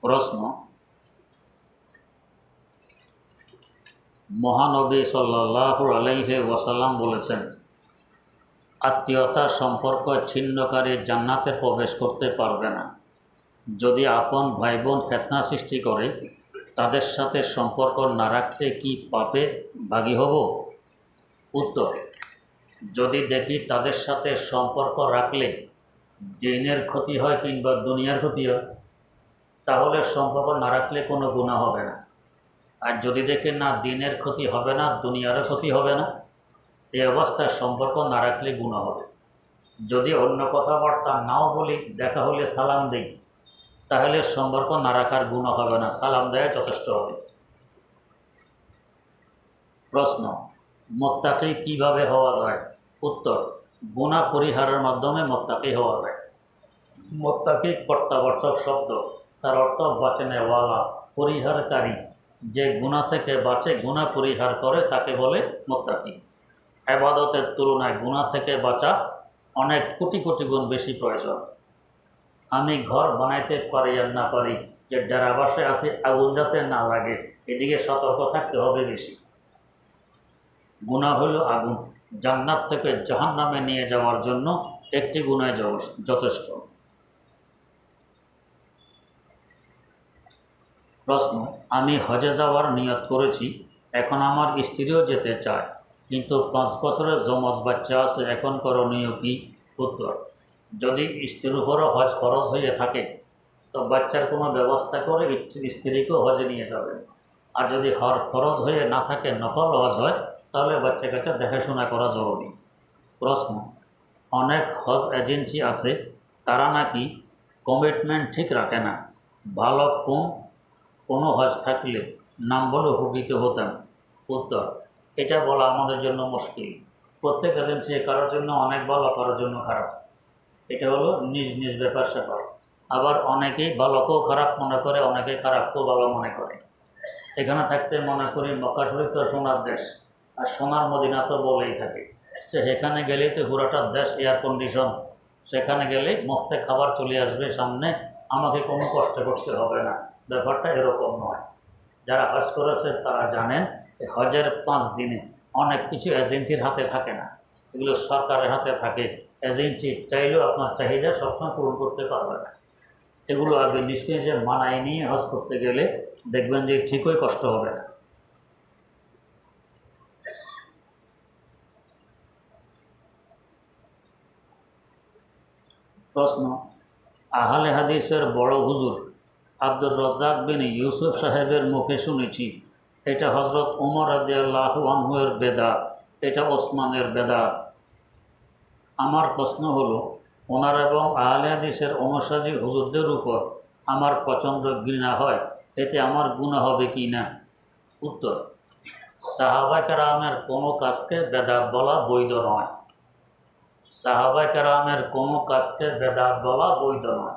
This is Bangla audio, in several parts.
প্রশ্ন, মহানবী সাল্লাল্লাহু আলাইহি ওয়াসাল্লাম বলেছেন, আত্মীয়তার সম্পর্ক ছিন্নকারী জান্নাতে প্রবেশ করতে পারবে না। যদি আপন ভাই বোন ফিতনা সৃষ্টি করে তাদের সাথে সম্পর্ক না রাখতে কি পাপে ভাগী হব? উত্তর, যদি দেখি তাদের সাথে সম্পর্ক রাখলে দিনের ক্ষতি হয় কিংবা দুনিয়ার ক্ষতি হয়, তাহলে সম্পর্ক না রাখলে কোনো গুনাহ হবে না। আর যদি দেখে না দিনের ক্ষতি হবে না, দুনিয়ারও ক্ষতি হবে না, এই অবস্থায় সম্পর্ক না রাখলে গুনাহ হবে। যদি অন্য কথাবার্তা নাও বলি, দেখা হলে সালাম দিই, তাহলে সম্পর্ক না রাখার গুনাহ হবে না, সালাম দেওয়া যথেষ্ট হবে। প্রশ্ন, মুত্তাকি কিভাবে হওয়া যায়? উত্তর, গুনাহ পরিহারের মাধ্যমে মুত্তাকি হওয়া যায়। মুত্তাকি প্রত্যাবর্তক শব্দ, তার অর্থ বাঁচানেওয়ালা, পরিহারকারী। যে গুনাহ থেকে বাঁচে, গুনাহ পরিহার করে, তাকে বলে মুত্তাকি। ইবাদতের তুলনায় গুনাহ থেকে বাঁচা অনেক কোটি কোটি গুণ বেশি প্রয়োজন। আমি ঘর বানাইতে পারি আর না পারি, যে ডেরাবাসে আসি আগুন যাতে না লাগে, এদিকে সতর্ক থাকতে হবে বেশি। গুনাহ হল আগুন, জান্নাত থেকে জাহান্নামে নিয়ে যাওয়ার জন্য একটি গুনাহ যথেষ্ট। প্রশ্ন, আমি হজে যাওয়ার নিয়ত করেছি, এখন আমার স্ত্রীও যেতে চায়, কিন্তু 5 বছরের জমজ বাচ্চা আছে, এখন করণীয় কি? উত্তর, যদি স্ত্রীর উপরও হজ ফরজ হয়ে থাকে তো বাচ্চার কোনো ব্যবস্থা করে স্ত্রীকেও হজে নিয়ে যাবেন। আর যদি ফরজ হয়ে না থাকে, নফল হজ হয়, তাহলে বাচ্চা কাচ্চা দেখাশোনা করা জরুরি। প্রশ্ন, অনেক হজ এজেন্সি আছে, তারা নাকি কমিটমেন্ট ঠিক রাখে না, ভালো কোনো হজ থাকলে নাম বলে উপকৃত হতাম। উত্তর, এটা বলা আমাদের জন্য মুশকিল। প্রত্যেক এজেন্সি কারোর জন্য অনেক ভালো, কারোর জন্য খারাপ। এটা হলো নিজ নিজ ব্যাপার স্যাপার। আবার অনেকেই ভালোকেও খারাপ মনে করে, অনেকে খারাপকেও ভালো মনে করে। এখানে থাকতে মনে করি মক্কা শরীফ তো সোনার দেশ, আর সোনার মদিনা তো বলেই থাকে যে সেখানে গেলেই তো পুরোটা দেশ এয়ার কন্ডিশন, সেখানে গেলে মুফতে খাবার চলে আসবে সামনে, আমাকে কোনো কষ্ট করতে হবে না। ব্যাপারটা এরকম নয়। যারা হজ করেছে তারা জানেন হজের 5 দিনে অনেক কিছু এজেন্সির হাতে থাকে না, এগুলো সরকারের হাতে থাকে। এজেন্সি চাইলেও আপনার চাহিদা সবসময় পূরণ করতে পারবে না। এগুলো আগে নিষ্কৃষে মানায় নিয়ে হজ করতে গেলে দেখবেন যে ঠিকই কষ্ট হবে না। প্রশ্ন, আহলে হাদিসের বড় হুজুর আব্দুর রাজ্জাক বিন ইউসুফ সাহেবের মুখে শুনেছি এটা হজরত ওমর রাদিয়াল্লাহু আনহু এর বেদাত, এটা ওসমানের বেদাত। আমার প্রশ্ন হলো, ওনার এবং আহলে হাদিসের অনুসারী হুজুরদের উপর আমার প্রচণ্ড ঘৃণা হয়, এতে আমার গুনাহ হবে কি না? উত্তর, সাহাবায়ে কেরামের কোনো কাজকে বেদাত বলা বৈধ নয়। সাহাবায়ে কেরামের কোনো কাজকে বেদাত বলা বৈধ নয়।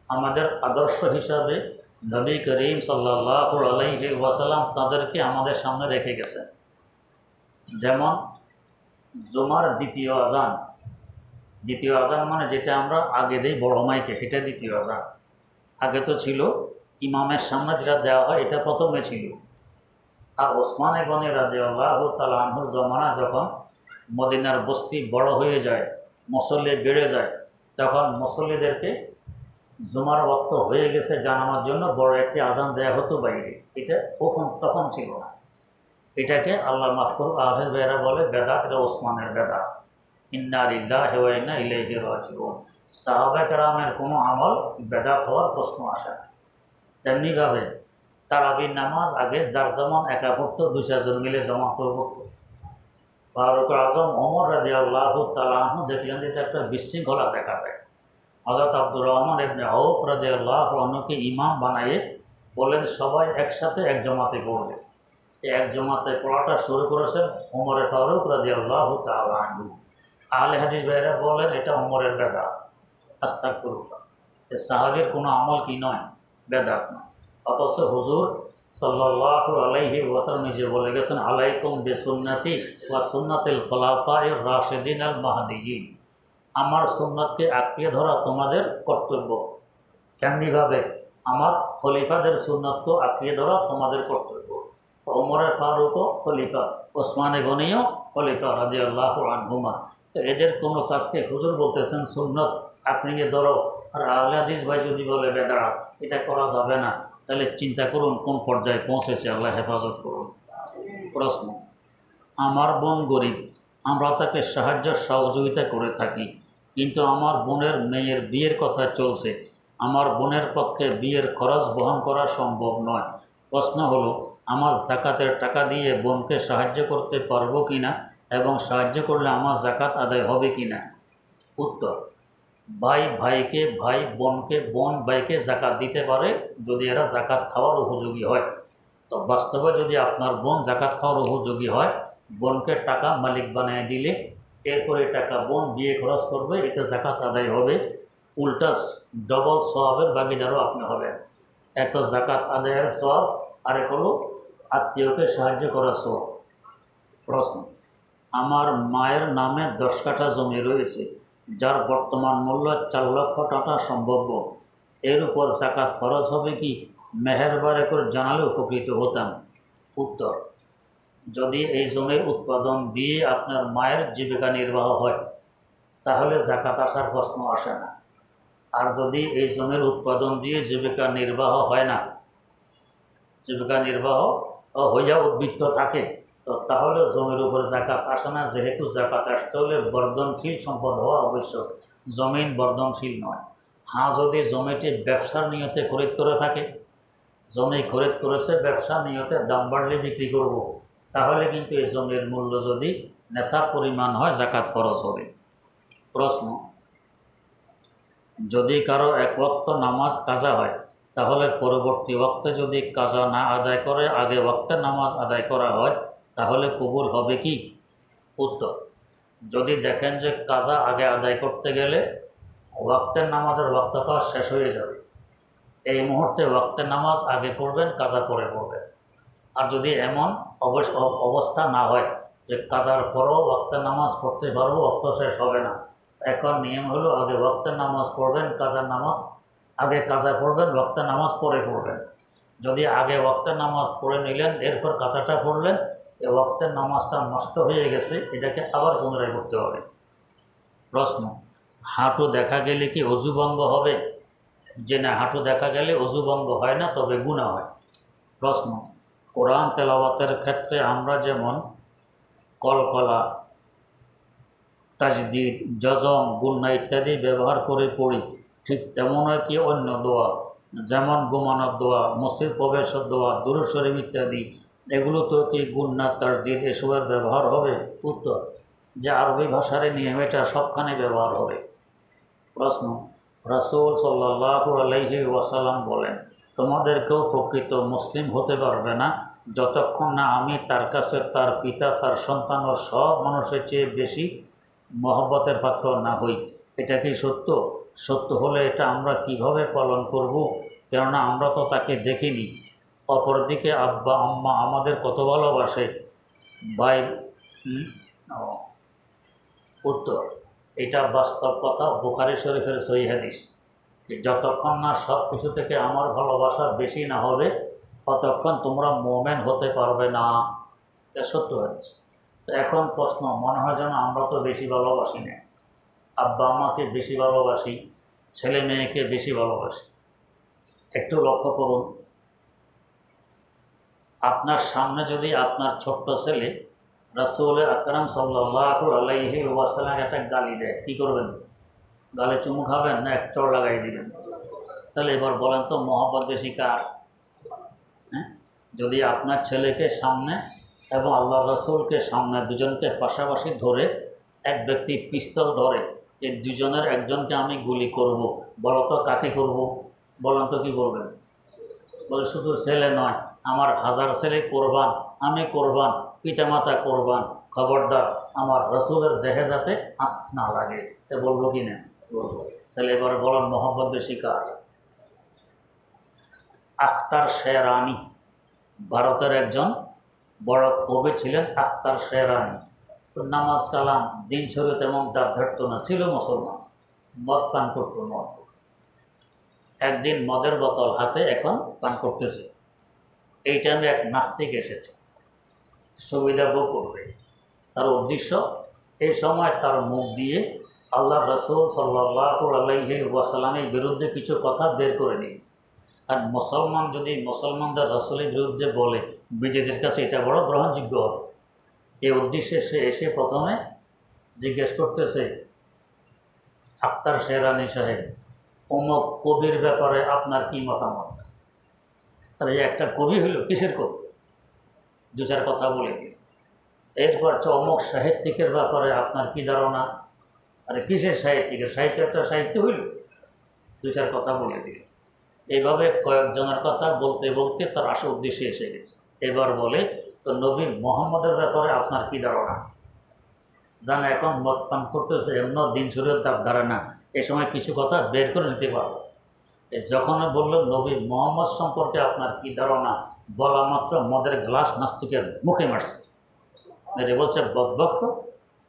আমাদের আদর্শ হিসাবে নবী করিম সাল্লাল্লাহু আলাইহি ওয়াসাল্লাম তাদেরকে আমাদের সামনে রেখে গেছেন। যেমন জুমার দ্বিতীয় আজান, দ্বিতীয় আজান মানে যেটা আমরা আগে দিই বড় মাইকে, সেটা দ্বিতীয় আজান। আগে তো ছিল ইমামের সামনে যেটা দেওয়া হয়, এটা প্রথমে ছিল। আর ওসমান গনি রাদিয়াল্লাহু তাআলা আনহুর জমানা যখন মদিনার বস্তি বড় হয়ে যায়, মুসল্লি বেড়ে যায়, তখন মুসল্লিদেরকে জুমার ওয়াক্ত হয়ে গেছে জানানোর জন্য বড় একটি আজান দেয়া হতো বাইরে। এটা তখন ছিল না। এটাকে আল্লাহ মাফ করুন আহলে ভাইরা বলে বেদাত, এটা ওসমানের বেদাত। ইন্না লিল্লাহি ওয়া ইন্না ইলাইহি রাজিউন। সাহাবায়ে কেরামের কোনো আমল বেদাত হওয়ার প্রশ্ন আসে না। তেমনিভাবে তারাবির নামাজ আগে যার যেমন একা পড়তো, 2-4 জন মিলে জমা করে পড়তো। ফারুক আজম ওমর রাদিয়াল্লাহু তাআলা আনহু দেখলেন যে এটা একটা বিশৃঙ্খলা দেখা যায়। হযরত আব্দুর রহমান ইবনে আউফ রাদিয়াল্লাহু আনহুকে ইমাম বানিয়ে বলেন সবাই একসাথে এক জামাতে পড়বে। এই এক জামাতে পড়াটা শুরু করেছেন ওমর ফারুক রাদিয়াল্লাহু তাআলা আনহু। আহলে হাদিস ভাইরা বলেন এটা ওমরের বেদাত। আস্তাগফিরুল্লাহ। এই সাহাবীর কোনো আমল কি নয়, বেদাত নয়। অথচ হুজুর সাল্লাল্লাহু আলাইহি ওয়াসাল্লাম নিজে বলে গেছেন, আলাইকুম বিসুন্নতি ওয়া সুন্নাতিল খুলাফায়ে রাশিদিন আল মাহদিয়িন। আমার সুন্নাতকে আঁকড়ে ধরা তোমাদের কর্তব্য। তেমনিভাবে আমার খলিফাদের সুন্নতকে আঁকড়িয়ে ধরা তোমাদের কর্তব্য। ওমরে ফারুকও খলিফা, ওসমানে গনিও খলিফা রাদিয়াল্লাহু আনহুমা। তো এদের কোনো কাজকে হুজুর বলতেছেন সুন্নত আঁকড়িয়ে ধরো, আর আহলে হাদিস ভাই যদি বলে বেদাত, এটা করা যাবে না, তাহলে চিন্তা করুন কোন পর্যায়ে পৌঁছেছে। আল্লাহ হেফাজত করুন। প্রশ্ন: আমার বোন গরিব, আমরা তাকে সাহায্য সহযোগিতা করে থাকি, কিন্তু আমার বোনের মেয়ের বিয়ের কথা চলছে। আমার বোনের পক্ষে বিয়ের খরচ বহন করা সম্ভব নয়। প্রশ্ন হলো, আমার জাকাতের টাকা দিয়ে বোনকে সাহায্য করতে পারবো কিনা এবং সাহায্য করলে আমার জাকাত আদায় হবে কিনা? উত্তর: ভাই ভাইকে, ভাই বোনকে, বোন ভাইকে জাকাত দিতে পারে যদি এরা জাকাত খাওয়ার উপযোগী হয়। তো বাস্তবে যদি আপনার বোন জাকাত খাওয়ার উপযোগী হয়, বোনকে টাকা মালিক বানিয়ে দিলে এরপরে টাকা বোন বিয়ে খরচ করবে, এতে জাকাত আদায় হবে। উল্টা ডবল সওয়াবের ভাগিদারও আপনি হবেন। এক তো জাকাত আদায়ের সওয়াব, আরেক হলো আত্মীয়কে সাহায্য করার সওয়াব। প্রশ্ন: আমার মায়ের নামে 10 কাঠা জমি রয়েছে, যার বর্তমান মূল্য 4 লক্ষ টাকা সম্ভাব্য। এর উপর জাকাত ফরজ হবে কি? মেহেরবানি করে জানালে উপকৃত হতাম। উত্তর: যদি এই জমির উৎপাদন দিয়ে আপনার মায়ের জীবিকা নির্বাহ হয়, তাহলে জাকাত আসার প্রশ্ন আসে না। আর যদি এই জমির উৎপাদন দিয়ে জীবিকা নির্বাহ হয় না, জীবিকা নির্বাহ হইয়া উদ্বৃত্ত থাকে, তো তাহলে জমির উপর জাকাত আসে না। যেহেতু জাকাত আসতে হলে বর্ধনশীল সম্পদ হওয়া আবশ্যক, জমিন বর্ধনশীল নয়। হ্যাঁ, যদি জমিটি ব্যবসার নিয়তে খরিদ করে থাকে, জমি খরিদ করেছে ব্যবসার নিয়তে, দাম বাড়লে বিক্রি করব, তাহলে কিন্তু এই জমির মূল্য যদি নেশাব পরিমাণ হয়, জাকাত ফরজ হবে। প্রশ্ন: যদি কারো এক ওয়াক্ত নামাজ কাজা হয়, তাহলে পরবর্তী ওয়াক্তে যদি কাজা না আদায় করে আগে ওয়াক্তে নামাজ আদায় করা হয়, তাহলে কবুল হবে কি? উত্তর: যদি দেখেন যে কাজা আগে আদায় করতে গেলে ওয়াক্তের নামাজের ওয়াক্তটা শেষ হয়ে যাবে, এই মুহূর্তে ওয়াক্তের নামাজ আগে পড়বেন, কাজা পরে পড়বেন। আর যদি এমন অবস্থা না হয় যে কাজার পরও ওয়াক্তের নামাজ পড়তে পারবো, ওয়াক্ত শেষ হবে না, এখন নিয়ম হলো আগে ওয়াক্তের নামাজ পড়বেন, কাজার নামাজ আগে কাজা পড়বেন, ওয়াক্তের নামাজ পরে পড়বেন। যদি আগে ওয়াক্তের নামাজ পড়ে নিলেন, এরপর কাজাটা পড়লেন, এই ওয়াক্তের নামাজটা নষ্ট হয়ে গেছে, এটাকে আবার পুনরায় করতে হবে। প্রশ্ন: হাঁটু দেখা গেলে কি অজু ভঙ্গ হবে? যে না, হাঁটু দেখা গেলে অজু ভঙ্গ হয় না, তবে গুনাহ হয়। প্রশ্ন: কোরআন তেলাওয়াতের ক্ষেত্রে আমরা যেমন কলকলা, তাজদিদ, জজম, গুন্না ইত্যাদি ব্যবহার করে পড়ি, ঠিক তেমনই কি অন্য দোয়া, যেমন ঘুমানোর দোয়া, মসজিদ প্রবেশের দোয়া, দুরূদ শরীফ ইত্যাদি, এগুলো তো কি গুন্না, তাজদিদ এসবের ব্যবহার হবে? উত্তর: যে আরবি ভাষার নিয়ম, এটা সবখানে ব্যবহার হবে। প্রশ্ন: রাসূল সাল্লাল্লাহু আলাইহি ওয়াসাল্লাম বলেন, তোমাদের কেউ প্রকৃত মুসলিম হতে পারবে না যতক্ষণ না আমি তার কাছে তার পিতা, তার সন্তান ও সব মানুষের চেয়ে বেশি মহব্বতের পাত্র না হই। এটা কি সত্য? সত্য হলে এটা আমরা কিভাবে পালন করব? কেননা আমরা তো তাকে দেখিনি। অপরদিকে আব্বা আম্মা আমাদের কত ভালোবাসে, ভাই। উত্তর: এটা বাস্তব কথা, বুখারী শরীফের সহিহ হাদিস। যতক্ষণ না সব কিছু থেকে আমার ভালোবাসা বেশি না হবে, ততক্ষণ তোমরা মুমিন হতে পারবে না। এটা সত্য হাদিস। তো এখন প্রশ্ন, মনে হয় যেন আমরা তো বেশি ভালোবাসি না, আব্বা আম্মাকে বেশি ভালোবাসি, ছেলে মেয়েকে বেশি ভালোবাসি। একটু লক্ষ্য করুন, আপনার সামনে যদি আপনার ছোট্ট ছেলে রাসূল আকরাম সাল্লাল্লাহু আলাইহি ওয়াসাল্লামের একটা গালি দেয়, কী করবেন? গালে চুমু খাবেন না এক চড় লাগাই দিবেন? তাহলে এবার বলেন তো মহব্বত বেশি কার? হ্যাঁ, যদি আপনার ছেলেকে সামনে এবং আল্লাহ রাসূলকে সামনে, দুজনকে পাশাপাশি ধরে এক ব্যক্তি পিস্তল ধরে যে দুজনের একজনকে আমি গুলি করব, বলো তো কাকে করব? বলেন তো কী বলবেন? বলে শুধু ছেলে নয়, আমার 1000 ছেলে কোরবান, আমি কোরবান, পিতামাতা কোরবান, খবরদার আমার রাসূলের দেহে যাতে আঁচ না লাগে। তা বলবো কি না? বলবো। তাহলে এবার বলেন মহব্বত বেশি কার? আখতার শেরানি, ভারতের একজন বড় কবি ছিলেন আখতার শেরানি। নামাজ কালাম, দিন শরীয়ত তেমন দাঁত ধরত না, ছিল মুসলমান, মদ পান করতো, মদ। একদিন মদের বোতল হাতে এখন পান করতেছে। এই টাইমে এক নাস্তিক এসেছে, সুবিধা ভোগ করবে। তার উদ্দেশ্য এই সময় তার মুখ দিয়ে আল্লাহ রসুল সাল্লাল্লাহু আলাইহি ওয়াসাল্লামের বিরুদ্ধে কিছু কথা বের করে দিন। আর মুসলমান যদি মুসলমানদের রসুলের বিরুদ্ধে বলে, বিজেপির কাছে এটা বড় গ্রহণযোগ্য হবে। এই উদ্দেশ্যে সে এসে প্রথমে জিজ্ঞেস করতেছে, আক্তার শেরানি সাহেব, অমুক কবির ব্যাপারে আপনার কি মতামত? তাহলে একটা কবি হইল, কিসের কবি? দু চার কথা বলে দিল। এরপর অমুক সাহিত্যিকের ব্যাপারে আপনার কি ধারণা? আরে কিসের সাহিত্যিকের? সাহিত্য একটা সাহিত্য হইল, দু চার কথা বলে দিল। এইভাবে কয়েকজনের কথা বলতে বলতে তার আসল উদ্দেশ্যে এসে গেছে। এবার বলে, তো নবী মোহাম্মদের ব্যাপারে আপনার কি ধারণা? জানা এখন মদ পান করতেছে, এমন দিন শরীরের দাব ধারে না, এ সময় কিছু কথা বের করে নিতে পারবো। যখন বলল নবী মোহাম্মদ সম্পর্কে আপনার কি ধারণা, বলা মাত্র মদের গ্লাস নাস্তিকের মুখে মারছে। মেরে বলছে, বদভক্ত,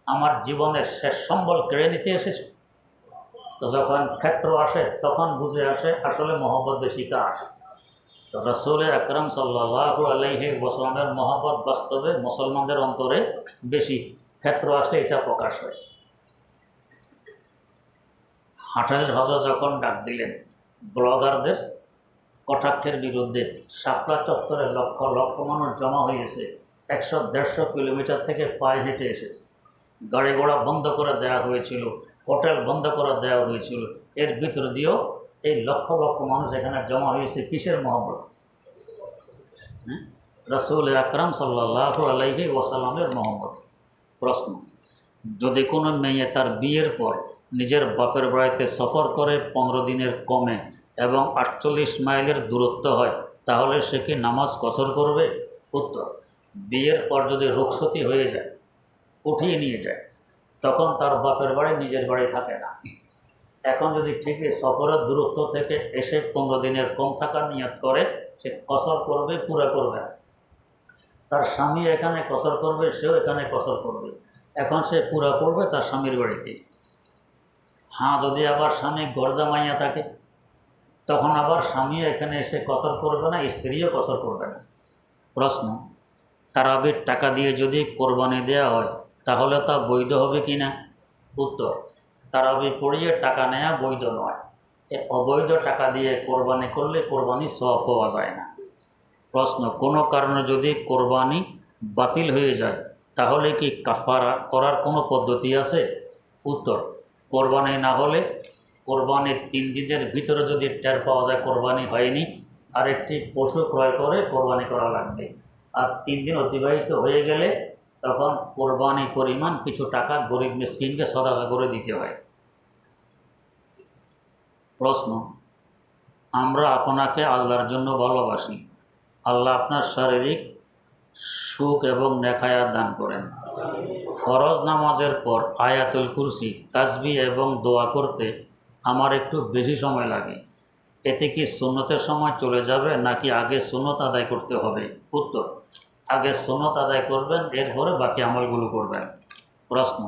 আমার জীবনের শেষ সম্বল কেড়ে নিতে এসেছে। তো যখন ক্ষেত্র আসে তখন বুঝে আসে আসলে মহব্বত বেশি কার। তো রাসূল আকরাম সাল্লাল্লাহু আলাইহি ওয়াসাল্লামের মহব্বত বাস্তবে মুসলমানদের অন্তরে বেশি। ক্ষেত্র আসলে এটা প্রকাশ হয়। হাফেজ হজরত যখন ডাক দিলেন ব্লগারদের কটাক্ষের বিরুদ্ধে, শাপলা চত্বরে লক্ষ লক্ষ মানুষ জমা হয়েছে, 100-150 কিলোমিটার থেকে পায়ে হেঁটে এসেছে। গাড়ি ঘোড়া বন্ধ করে দেওয়া হয়েছিল, হোটেল বন্ধ করে দেওয়া হয়েছিল। এর ভিতর দিয়েও এই লক্ষ লক্ষ মানুষ এখানে জমা হয়েছে কিসের মহব্বত? রাসূল আকরাম সাল্লাল্লাহু আলাইহি ওয়াসাল্লামের মহব্বত। প্রশ্ন, যদি কোনো মেয়ে তার বিয়ের পর নিজের বাপের বাড়িতে সফর করে 15 দিনের কমে এবং 48 মাইলের দূরত্ব হয়, তাহলে সে কি নামাজ কসর করবে? উত্তর, বিয়ের পর যদি রুখসতি হয়ে যায়, উঠিয়ে নিয়ে যায়, তখন তার বাপের বাড়ি নিজের বাড়ি থাকে না। এখন যদি ঠিকই সফরের দূরত্ব থেকে এসে 15 দিনের কম থাকার নিয়ত করে, সে কসর করবে, পুরা করবে না। তার স্বামী এখানে কসর করবে, সেও এখানে কসর করবে। এখন সে পুরা করবে তার স্বামীর বাড়িতে। হ্যাঁ, যদি আবার স্বামী গরজামাইয়া থাকে, তখন আবার স্বামীও এখানে এসে কসর করবে না, স্ত্রীও কসর করবে না। প্রশ্ন, তারাবির টাকা দিয়ে যদি কোরবানি দেওয়া হয়, তাহলে তা বৈধ হবে কি না? উত্তর, তারাবি পড়িয়ে টাকা নেওয়া বৈধ নয়। অবৈধ টাকা দিয়ে কোরবানি করলে কোরবানি সওয়াব পাওয়া যায় না। প্রশ্ন, কোনো কারণে যদি কোরবানি বাতিল হয়ে যায়, তাহলে কি কাফারা করার কোনো পদ্ধতি আছে? উত্তর, কোরবানি না হলে কোরবানির 3 দিনের ভিতরে যদি টের পাওয়া যায় কোরবানি হয়নি, আরেকটি পশু ক্রয় করে কোরবানি করা লাগবে। আর 3 দিন অতিবাহিত হয়ে গেলে তখন কোরবানি পরিমাণ কিছু টাকা গরিব মিসকিনকে সদকা করে দিতে হয়। প্রশ্ন, আমরা আপনাকে আল্লাহর জন্য ভালোবাসি। আল্লাহ আপনার শারীরিক সুখ এবং নেখায়াত দান করেন। ফরজ নামাজের পর আয়াতুল কুরসি, তাসবিহ এবং দোয়া করতে আমার একটু বেশি সময় লাগে। এতে কি সুন্নতের সময় চলে যাবে, নাকি আগে সুন্নত আদায় করতে হবে? উত্তর, আগে সুন্নত আদায় করবেন, এরপরে বাকি আমলগুলো করবেন। প্রশ্ন,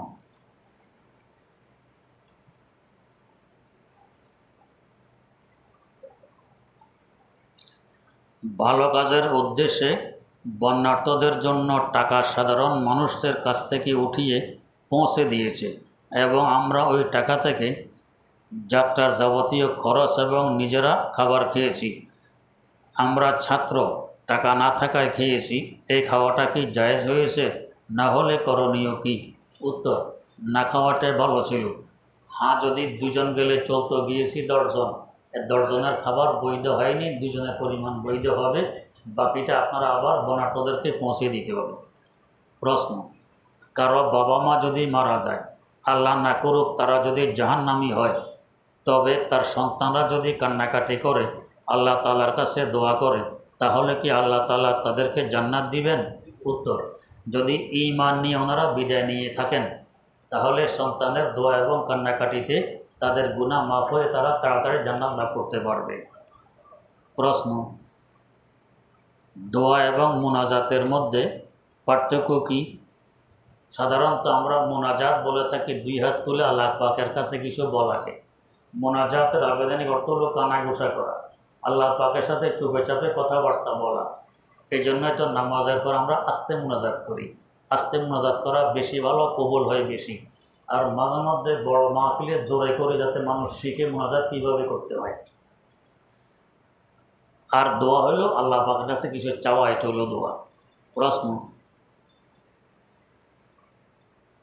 ভালো কাজের উদ্দেশ্যে বন্যার্তদের জন্য টাকা সাধারণ মানুষের কাছ থেকে উঠিয়ে পৌঁছে দিয়েছে এবং আমরা ওই টাকা থেকে যাত্রার যাবতীয় খরচ এবং নিজেরা খাবার খেয়েছি। আমরা ছাত্র, টাকা না থাকায় খেয়েছি। এই খাওয়াটা কি জায়েজ হয়েছে? না হলে করণীয় কি? উত্তর, না খাওয়াটাই ভালো ছিল। হ্যাঁ, যদি 2 জন গেলে চলতো, গিয়েছি 10 জন, 10 জনের খাবার বৈধ হয়নি, 2 জনের পরিমাণ বৈধ হবে, বাকিটা আপনারা আবার বন্যার্তদেরকে পৌঁছে দিতে হবে। প্রশ্ন, কারো বাবা মা যদি মারা যায়, আল্লাহ না করুক তারা যদি জাহান্নামী হয়, তবে তার সন্তানরা যদি কান্নাকাটি করে, আল্লাহ তাআলার কাছে দোয়া করে, তাহলে কি আল্লাহ তাআলা তাদেরকে জান্নাত দিবেন? উত্তর, যদি ঈমান নিয়ে ওনারা বিদায় নিয়ে থাকেন, তাহলে সন্তানের দোয়া এবং কান্নাকাটিতে তাদের গুনাহ মাফ হয়ে তারা তাড়াতাড়ি জান্নাত লাভ করতে পারবে। প্রশ্ন, দোয়া এবং মুনাজাতের মধ্যে পার্থক্য কি? সাধারণত আমরা মুনাজাত বলে থাকি 2 হাত তুলে আল্লাহ পাকের কাছে কিছু বলাকে, মোনাজাতের আবেদনিক অর্থ হলো কানাঘুষা করা, আল্লাহ পাকের সাথে চুপে চাপে কথাবার্তা বলা। এই জন্যই তো নামাজের পর আমরা আস্তে মোনাজাত করি। আস্তে মোনাজাত করা বেশি ভালো, কবুল হয় বেশি। আর মাঝে মধ্যে বড় মাহফিলে জোরে করে যাতে মানুষ শিখে মোনাজাত কীভাবে করতে হয়। আর দোয়া হলো আল্লাহ পাকের কাছে কিছু চাওয়া, এটা হলো দোয়া। প্রশ্ন,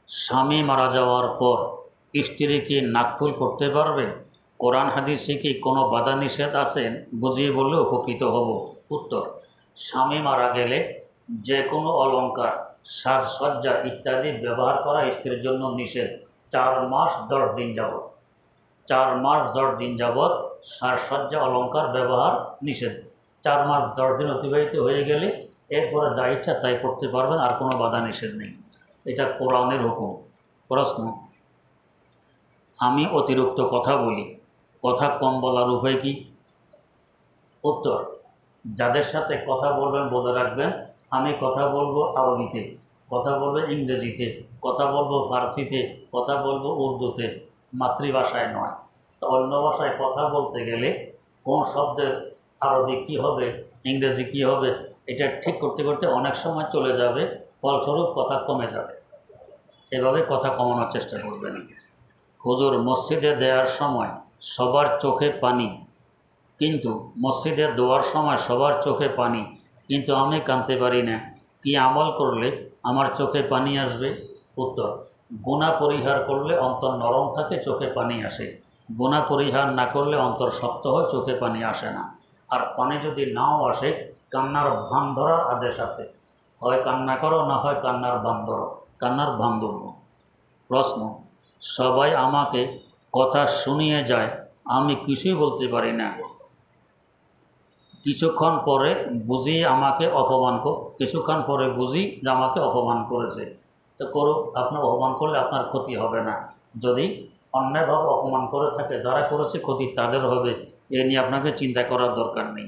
স্বামী মারা যাওয়ার পর স্ত্রীকে নাকফুল করতে পারবে? কোরআন হাদিসে কি কোনো বাধা নিষেধ আছে? বুঝিয়ে বললে উপকৃত হব। উত্তর, স্বামী মারা গেলে যে কোনো অলংকার, সাজসজ্জা ইত্যাদি ব্যবহার করা স্ত্রীর জন্য নিষেধ 4 মাস 10 দিন যাবৎ। 4 মাস 10 দিন যাবৎ সাজসজ্জা অলংকার ব্যবহার নিষেধ। 4 মাস 10 দিন অতিবাহিত হয়ে গেলে এরপরে যা ইচ্ছা তাই করতে পারবেন, আর কোনো বাধা নিষেধ নেই। এটা কোরআনের হুকুম। প্রশ্ন, আমি অতিরিক্ত কথা বলি, কথা কম বলার উপায় কি? উত্তর, যাদের সাথে কথা বলবেন বলে রাখবেন, আমি কথা বলবো আরবিতে, কথা বলবো ইংরেজিতে, কথা বলবো ফার্সিতে, কথা বলবো উর্দুতে, মাতৃভাষায় নয়। তো অন্য ভাষায় কথা বলতে গেলে কোন শব্দের আরবি কী হবে, ইংরেজি কী হবে, এটা ঠিক করতে করতে অনেক সময় চলে যাবে, ফলস্বরূপ কথা কমে যাবে। এভাবে কথা কমানোর চেষ্টা করবেন। হুজুর, মসজিদে দেওয়ার সময় সবার চোখে পানি, কিন্তু মসজিদে দেওয়ার সময় সবার চোখে পানি, কিন্তু আমি কাঁদতে পারি না, কি আমল করলে আমার চোখে পানি আসবে? উত্তর, গুনাহ পরিহার করলে অন্তর নরম থাকে, চোখে পানি আসে। গুনাহ পরিহার না করলে অন্তর শক্ত হয়, চোখে পানি আসে না। আর পানি যদি নাও আসে, কান্নার ভান ধরার আদেশ আছে, হয় কান্না করো, না হয় কান্নার ভান ধরো। কান্নার ভান ধরব। প্রশ্ন, সবাই আমাকে কথা শুনিয়ে যায়, আমি কিছুই বলতে পারি না, কিছুক্ষণ পরে বুঝি আমাকে অপমান কিছুক্ষণ পরে বুঝি যে আমাকে অপমান করেছে। তো করুক, আপনার অপমান করলে আপনার ক্ষতি হবে না। যদি অন্যায়ভাবে অপমান করে থাকে, যারা করেছে ক্ষতি তাদের হবে, এ নিয়ে আপনাকে চিন্তা করার দরকার নেই।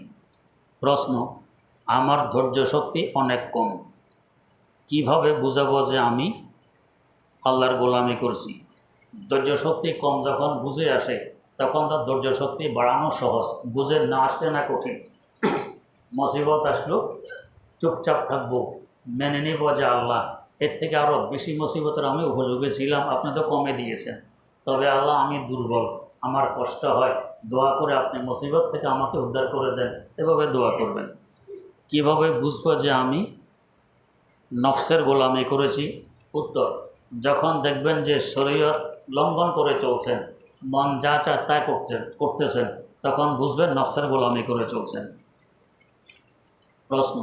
প্রশ্ন, আমার ধৈর্য শক্তি অনেক কম, কিভাবে বুঝাবো যে আমি আল্লাহর গোলামি করছি? ধৈর্য শক্তি কম যখন বুঝে আসে, তখন তার ধৈর্য শক্তি বাড়ানো সহজ, বুঝে না আসলে না কঠিন। মুসিবত আসলো চুপচাপ থাকবো, মেনে নেব যে আল্লাহ এর থেকে আরও বেশি মুসিবতের আমি উপযোগী ছিলাম, আপনি তো কমে দিয়েছেন, তবে আল্লাহ আমি দুর্বল, আমার কষ্ট হয়, দোয়া করে আপনি মুসিবত থেকে আমাকে উদ্ধার করে দেন। এভাবে দোয়া করবেন। কিভাবে বুঝবো যে আমি নফসের গোলামি করেছি? উত্তর, যখন দেখবেন যে শরীয়ত লঙ্ঘন করে চলছেন, মন যা চায় তাই করতেছেন, তখন বুঝবেন নফসের গোলামি করে চলছেন। প্রশ্ন,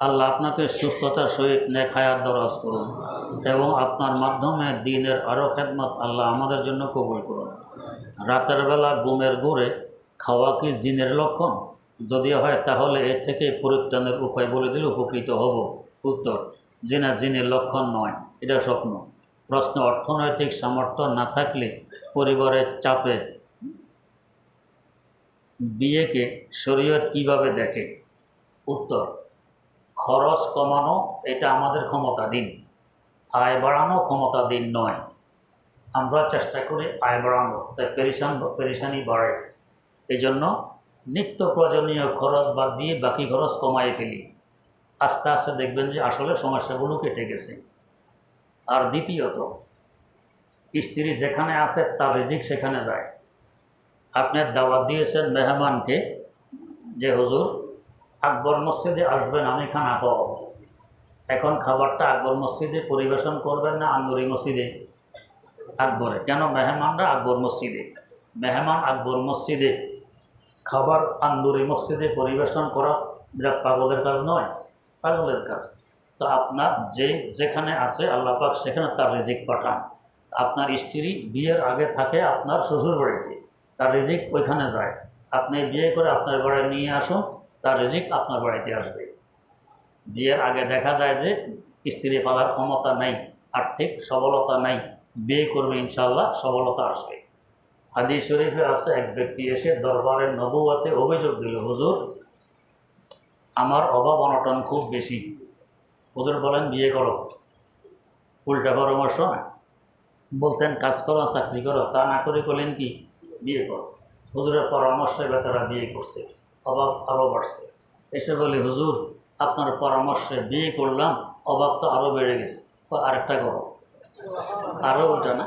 আল্লাহ আপনাকে সুস্থতার সহিত নেক হায়াত দরাজ করুন এবং আপনার মাধ্যমে দ্বীনের আরও খেদমত আল্লাহ আমাদের জন্য কবুল করুন। রাতের বেলা ঘুমের ঘোরে খাওয়া কি জিনের লক্ষণ? যদি হয় তাহলে এর থেকে পরিত্রাণের উপায় বলে দিলে উপকৃত হব। উত্তর, জিনা জিনের লক্ষণ নয়, এটা স্বপ্ন। প্রশ্ন, অর্থনৈতিক সামর্থ্য না থাকলে পরিবারের চাপে বিয়েকে শরীয়ত কিভাবে দেখে? উত্তর, খরচ কমানো এটা আমাদের ক্ষমতাধীন, আয় বাড়ানো ক্ষমতাধীন নয়। আমরা চেষ্টা করি আয় বাড়ানো, তাই পেরেশানি বাড়ে। এই জন্য নিত্য প্রয়োজনীয় খরচ বাদ দিয়ে বাকি খরচ কমাই ফেলি। আস্তে আস্তে দেখবেন যে আসলে সমস্যাগুলো কেটে গেছে। আর দ্বিতীয়ত, স্ত্রী যেখানে আছে তার রিজিক সেখানে যায়। আপনি দাওয়াত দিয়েছেন মেহমানকে যে হুজুর আকবর মসজিদে আসবেন, আমি খানা খাওয়াবো। এখন খাবারটা আকবর মসজিদে পরিবেশন করবেন না আন্দুরি মসজিদে? আকবরে। কেন? মেহমানরা আকবর মসজিদে। মেহমান আকবর মসজিদে, খাবার আন্দুরি মসজিদে পরিবেশন করা এটা পাগলের কাজ নয়? পাগলের কাজ। তো আপনার যেখানে আছে আল্লাহ পাক সেখানে তার রিজিক পাঠান। আপনার স্ত্রী বিয়ের আগে থাকে আপনার শ্বশুর বাড়িতে, তার রিজিক ওইখানে যায়। আপনি বিয়ে করে আপনার বাড়ি নিয়ে আসুন, তার রিজিক আপনার বাড়িতে আসবে। বিয়ের আগে দেখা যায় যে স্ত্রী পালার ক্ষমতা নাই, আর্থিক সবলতা নাই, বিয়ে করবে ইনশাআল্লাহ সবলতা আসবে। হাদিস শরীফে আছে, এক ব্যক্তি এসে দরবারের নবুয়তে অভিযোগ দিল, হুজুর আমার অভাব অনটন খুব বেশি। হুজুর বলেন বিয়ে করো। উল্টা পরামর্শ না, বলতেন কাজ করো চাকরি করো, তা না করে করলেন কি বিয়ে কর। হুজুরের পরামর্শে বেচারা বিয়ে করছে, অভাব আরও বাড়ছে। এসে বলি, হুজুর আপনার পরামর্শে বিয়ে করলাম, অভাব তো আরও বেড়ে গেছে। আরেকটা করো। আরও ওটা না,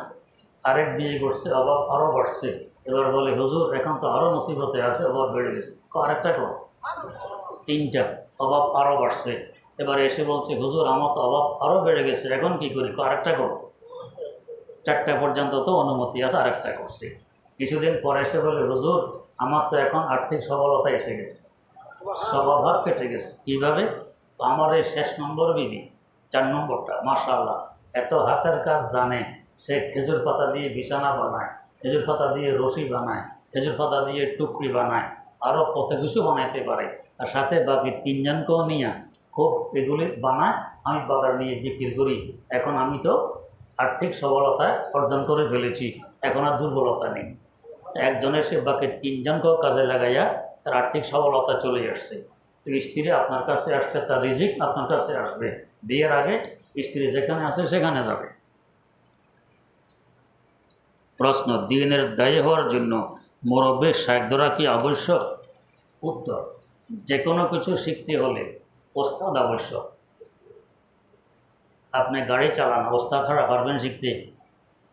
আরেক বিয়ে করছে, অভাব আরও বাড়ছে। এবার বলে, হুজুর এখন তো আরও মুসিবতে আছে, অভাব বেড়ে গেছে। আরেকটা করো। তিনটা, অভাব আরও বাড়ছে। এবারে এসে বলছে, হুজুর আমার তো অভাব আরও বেড়ে গেছে, এখন কি করি? আরেকটা করো। চারটা পর্যন্ত তো অনুমতি আছে, আরেকটা করছে। কিছুদিন পরে এসে বলে, হুজুর আমার তো এখন আর্থিক সবলতা এসে গেছে, সবাভাব কেটে গেছে। কীভাবে? তো আমার এই শেষ নম্বর বিবি, 4 নম্বরটা মাশাআল্লাহ এত হাতের কাজ জানে। সে খেজুর পাতা দিয়ে বিছানা বানায়, খেজুর পাতা দিয়ে রশি বানায়, খেজুর পাতা দিয়ে টুকরি বানায়, আরও কত কিছু বানাইতে পারে। আর সাথে বাকি 3 জনকেও নিয়ে খুব এগুলি বানায়, আমি বাজার নিয়ে বিক্রি করি। এখন আমি তো আর্থিক সবলতা অর্জন করে ফেলেছি, এখন আর দুর্বলতা নেই। একজনের সে বাকি 3 জনকেও কাজে লাগাইয়া তার আর্থিক সবলতা চলে আসছে। তো স্ত্রী আপনার কাছে আসলে তার রিজিক আপনার কাছে আসবে। বিয়ের আগে স্ত্রী যেখানে আসে সেখানে যাবে। প্রশ্ন, দিনের দায়ী হওয়ার জন্য মুরব্বীর সাহায্য ধরা কি আবশ্যক? উত্তর, যে কোনো কিছু শিখতে হলে ওস্তাদ আবশ্যক। আপনি গাড়ি চালান, ওস্তাদ ছাড়া পারবেন শিখতে?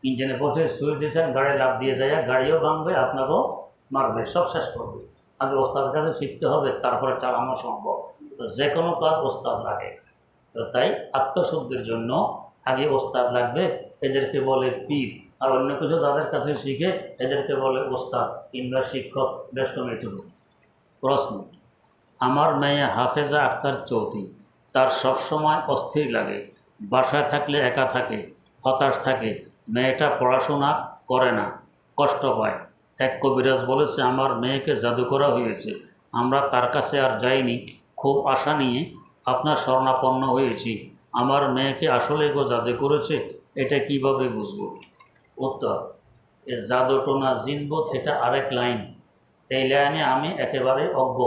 ইঞ্জিনে বসে সুইচ দিয়েছেন, গাড়ি লাফ দিয়ে যায়, গাড়িও ভাঙবে, আপনাকেও মারবে, সব শেষ করবে। আগে ওস্তাদের কাছে শিখতে হবে, তারপরে চালানো সম্ভব। তো যে কোনো কাজ ওস্তাদ লাগে। তো তাই আত্মশুদ্ধির জন্য আগে ওস্তাদ লাগবে। এদেরকে বলে পীর। আর অন্য কিছু তাদের কাছে শিখে এদেরকে বলে ওস্তাদ কিংবা শিক্ষক, বেশ কম এটুকু। প্রশ্ন, আমার মেয়ে হাফেজা আক্তার চৌধুরী, তার সবসময় অস্থির লাগে, বাসায় থাকলে একা থাকে, হতাশ থাকে, মেয়েটা পড়াশোনা করে না, কষ্ট পায়। এক কবিরাজ বলেছে আমার মেয়েকে জাদু করা হয়েছে। আমরা তার কাছে আর যাইনি, খুব আশা নিয়ে আপনার শরণাপন্ন হয়েছি। আমার মেয়েকে আসলে গো জাদু করেছে, এটা কিভাবে বুঝব? উত্তর, এ জাদুটোনা জিনবোধ এটা আরেক লাইন। এই লাইনে আমি একেবারে অজ্ঞ।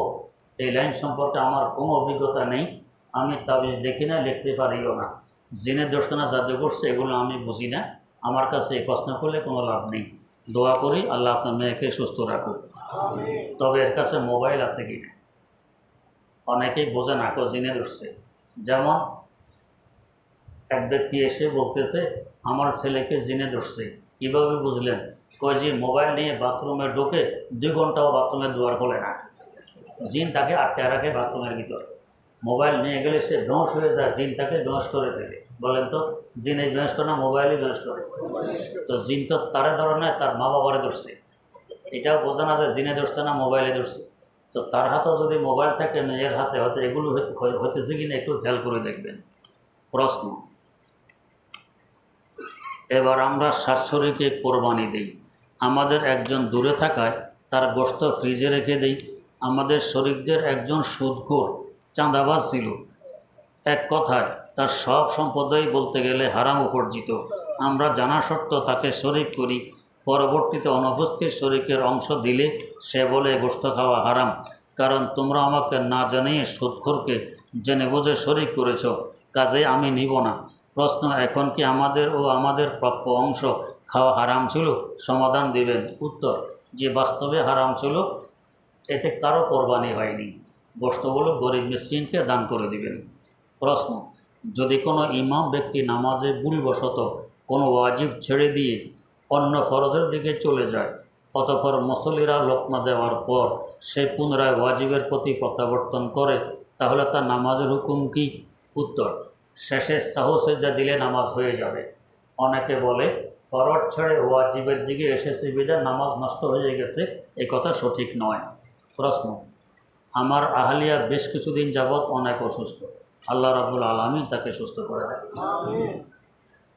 এই লাইন সম্পর্কে আমার কোনো অভিজ্ঞতা নেই। আমি তাবিজ দেখি না, লিখতে পারিও না। জিনের দর্শনা জাদু করছে এগুলো আমি বুঝি না। আমার কাছে এই প্রশ্ন করলে কোনো লাভ নেই। দোয়া করি আল্লাহ আপনার মেয়েকে সুস্থ রাখুক। তবে এর কাছে মোবাইল আছে কি না অনেকেই বোঝে না, জিনে ধরছে। যেমন এক ব্যক্তি এসে বলতেছে আমার ছেলেকে জিনে ধরছে। কীভাবে বুঝলেন? কয় যে মোবাইল নিয়ে বাথরুমে ঢুকে 2 ঘন্টাও বাথরুমের দুয়ার খোলে না, জিন তাকে আটকে রাখে বাথরুমের ভিতরে। মোবাইল নিয়ে গেলে সে বেহুশ হয়ে যায়, জিন তাকে বেহুশ করে ফেলে। বলেন তো, জিন এই বেহুশ করে না মোবাইলই বেহুশ করে? তো জিন তো তারে ধরে না, তার মা বাবারে ধরছে। এটাও বোঝা না যে জিনে ধরছে না মোবাইলে ধরছে। তো তার হাতেও যদি মোবাইল থাকে, মেয়ের হাতে হয়তো এগুলো হইতেছে কিনা একটু খেয়াল করে দেখবেন। প্রশ্ন, এবার আমরা শাশুড়িকে কোরবানি দেই। আমাদের একজন দূরে থাকায় তার গোশত ফ্রিজে রেখে দেই। আমাদের শরিকদের একজন সুদখোর চাঁদাবাজ ছিল। এক কথায় তার সব সম্পদই বলতে গেলে হারাম উপার্জিত। আমরা জানা সত্ত্বেও তাকে শরিক করি। পরবর্তীতে অনুপস্থিত শরিকের অংশ দিলে সে বলে গোশত খাওয়া হারাম, কারণ তোমরা আমাকে না জানিয়ে সুদখোরকে জেনে বুঝে শরিক করেছ, কাজে আমি নিব না। প্রশ্ন, এখন কি আমাদের ও আমাদের প্রাপ্য অংশ খাওয়া হারাম ছিল? সমাধান দিবেন। উত্তর, যে বাস্তবে হারাম ছিল এতে কারো কোরবানি হয়নি, গোশতগুলো গরিব মিসকিনকে দান করে দিবেন। প্রশ্ন, যদি কোনো ইমাম ব্যক্তি নামাজে ভুলবশত কোনো ওয়াজিব ছেড়ে দিয়ে অন্য ফরজের দিকে চলে যায়, অতঃপর মুসল্লিরা লোকমা দেওয়ার পর সে পুনরায় ওয়াজিবের প্রতি প্রত্যাবর্তন করে, তাহলে তার নামাজের হুকুম কি? উত্তর, শেষে সাহু সেজদা দিলে নামাজ হয়ে যাবে। অনেকে বলে ফরজ ছেড়ে ওয়াজিবের দিকে এসেছে বিধায় নামাজ নষ্ট হয়ে গেছে, এ কথা সঠিক নয়। প্রশ্ন, আমার আহলিয়া বেশ কিছুদিন যাবৎ অনেক অসুস্থ। আল্লাহ রাব্বুল আলামিন তাকে সুস্থ করে দেন।